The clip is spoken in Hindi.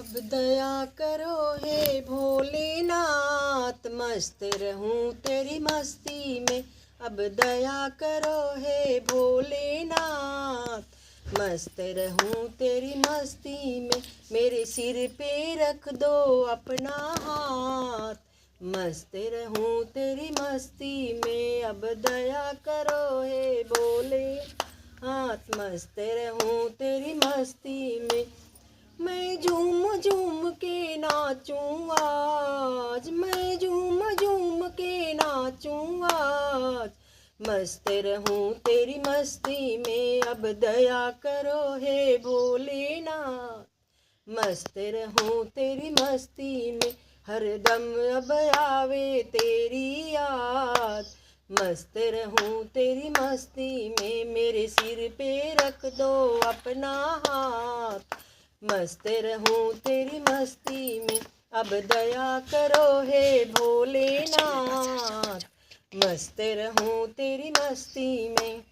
अब दया करो हे भोलेनाथ, मस्त रहूं तेरी मस्ती में। अब दया करो हे भोलेनाथ, मस्त रहूं तेरी मस्ती में। मेरे सिर पे रख दो अपना हाथ, मस्त रहूं तेरी मस्ती में। अब दया करो हे भोले हाथ, मस्त रहूं तेरी मस्ती में। मैं झूम झूम के नाचूं आज, मैं झूम झूम के नाचूं आज, मस्त रहूं तेरी मस्ती में। अब दया करो हे भोलेनाथ, मस्त रहूं तेरी मस्ती में। हरदम अब आवे तेरी याद, मस्त रहूं तेरी मस्ती में। मेरे सिर पे रख दो अपना हाथ, मस्त रहूं तेरी मस्ती में। अब दया करो हे भोलेनाथ, मस्त रहूं तेरी मस्ती में।